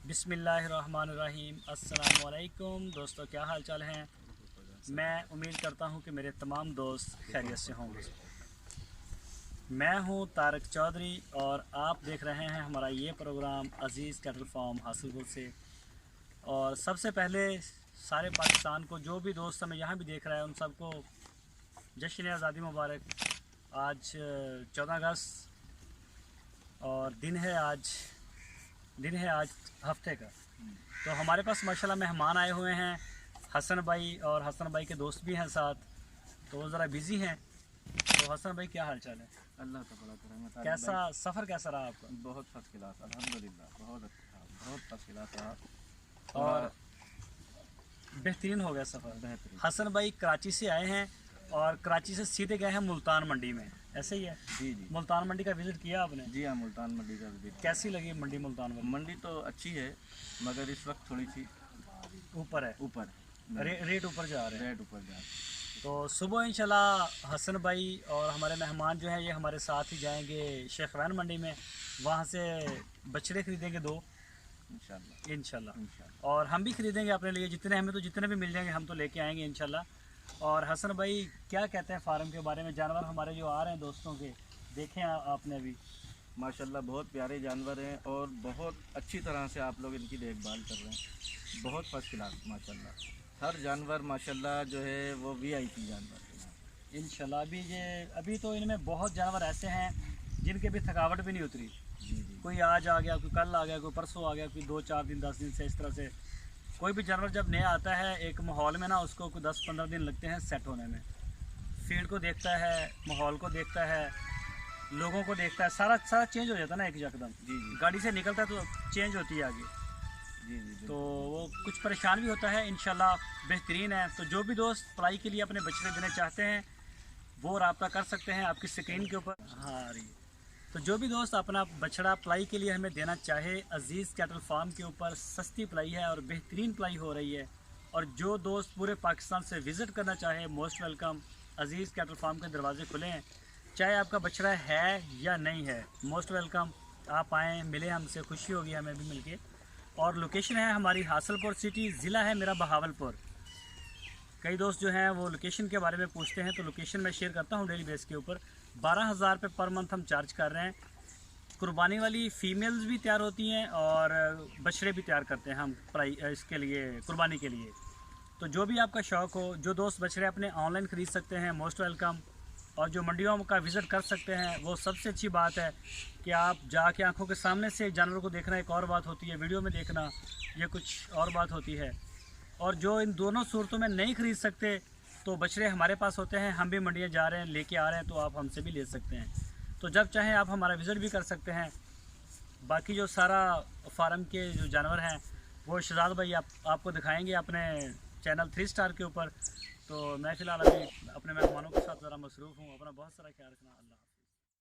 बिस्मिल्लाहिर्रहमानिर्रहीम। अस्सलाम वालेकुम दोस्तों, क्या हाल चाल हैं। मैं उम्मीद करता हूं कि मेरे तमाम दोस्त खैरियत से होंगे। मैं हूं तारक चौधरी और आप देख रहे हैं हमारा ये प्रोग्राम अज़ीज़ कैटल फार्म हासिलपुर से। और सबसे पहले सारे पाकिस्तान को, जो भी दोस्त हमें यहाँ भी देख रहा है, उन सबको जश्न आज़ादी मुबारक। आज 14 अगस्त और दिन है आज हफ्ते का। तो हमारे पास माशाल्लाह मेहमान आए हुए हैं, हसन भाई, और हसन भाई के दोस्त भी हैं साथ, तो वो ज़रा बिज़ी हैं। तो हसन भाई, क्या हाल चाल है? अल्लाह का बड़ा करम। कैसा सफ़र कैसा रहा आपका? बहुत फर्स्ट क्लास, अल्हम्दुलिल्लाह, बहुत अच्छा, बहुत फर्स्ट क्लास रहा और बेहतरीन हो गया सफ़र। बेहतरीन। हसन भाई कराची से आए हैं और कराची से सीधे गए हैं मुल्तान मंडी में, ऐसे ही है? जी जी मुल्तान मंडी का विज़िट किया आपने? जी हाँ, मुल्तान मंडी का विजिट। कैसी लगी मंडी मुल्तान मंडी? मंडी तो अच्छी है, मगर इस वक्त थोड़ी सी ऊपर है, ऊपर रेट ऊपर जा रहे हैं। रेट ऊपर जा रहा है। तो सुबह इंशाल्लाह हसन भाई और हमारे मेहमान जो हैं ये हमारे साथ ही जाएंगे शेखवान मंडी में, वहाँ से बछड़े खरीदेंगे 2 इंशाल्लाह इंशाल्लाह। और हम भी खरीदेंगे अपने लिए, जितने भी मिल जाएंगे हम तो लेके आएंगे इंशाल्लाह। और हसन भाई, क्या कहते हैं फार्म के बारे में? जानवर हमारे जो आ रहे हैं दोस्तों के, देखें आपने अभी माशाल्लाह बहुत प्यारे जानवर हैं और बहुत अच्छी तरह से आप लोग इनकी देखभाल कर रहे हैं। बहुत फर्स्ट क्लास माशाल्लाह। हर जानवर माशाल्लाह जो है वो वीआईपी जानवर है इंशाल्लाह। अभी तो इनमें बहुत जानवर ऐसे हैं जिनके भी थकावट भी नहीं उतरी। जी जी। कोई आज आ गया, कोई कल आ गया, कोई परसों आ गया, कोई 2-4 दिन 10 दिन से, इस तरह से कोई भी जानवर जब नया आता है एक माहौल में ना, उसको कोई 10-15 दिन लगते हैं सेट होने में। फील्ड को देखता है, माहौल को देखता है, लोगों को देखता है, सारा चेंज हो जाता है ना एक यकदम। जी जी गाड़ी से निकलता है तो चेंज होती है आगे, जी जी। तो वो कुछ परेशान भी होता है। इंशाल्लाह बेहतरीन है। तो जो भी दोस्त पलाई के लिए अपने बछड़े देने चाहते हैं वो रब्ता कर सकते हैं आपकी स्क्रीन के ऊपर। हाँ आ रही है। तो जो भी दोस्त अपना बछड़ा पलाई के लिए हमें देना चाहे, अज़ीज़ कैटल फार्म के ऊपर सस्ती पलाई है और बेहतरीन पलाई हो रही है। और जो दोस्त पूरे पाकिस्तान से विज़िट करना चाहे, मोस्ट वेलकम। अज़ीज़ कैटल फार्म के दरवाजे खुले हैं, चाहे आपका बछड़ा है या नहीं है, मोस्ट वेलकम। आप आएँ, मिलें हमसे, खुशी होगी हमें भी मिलके। और लोकेशन है हमारी हासिलपुर सिटी, ज़िला है मेरा बहावलपुर। कई दोस्त जो हैं वो लोकेशन के बारे में पूछते हैं, तो लोकेशन मैं शेयर करता हूँ डेली बेस के ऊपर। 12,000 रुपये पर मंथ हम चार्ज कर रहे हैं। कुर्बानी वाली फ़ीमेल्स भी तैयार होती हैं और बछड़े भी तैयार करते हैं हम इसके लिए, कुर्बानी के लिए। तो जो भी आपका शौक़ हो, जो दोस्त बछड़े अपने ऑनलाइन ख़रीद सकते हैं, मोस्ट वेलकम। और जो मंडियों का विज़िट कर सकते हैं, वो सबसे अच्छी बात है कि आप जाके आंखों के सामने से जानवर को देखना एक और बात होती है, वीडियो में देखना ये कुछ और बात होती है। और जो इन दोनों सूरतों में नहीं ख़रीद सकते, तो बछड़े हमारे पास होते हैं, हम भी मंडियाँ जा रहे हैं, लेके आ रहे हैं, तो आप हमसे भी ले सकते हैं। तो जब चाहें आप हमारा विज़िट भी कर सकते हैं। बाकी जो सारा फार्म के जो जानवर हैं वो शहजाद भाई आपको दिखाएँगे अपने चैनल 3 स्टार के ऊपर। तो मैं फ़िलहाल अभी अपने मेहमानों के साथ ज़रा मसरूफ़ हूँ। अपना बहुत सारा ख्याल रखना। अल्लाह।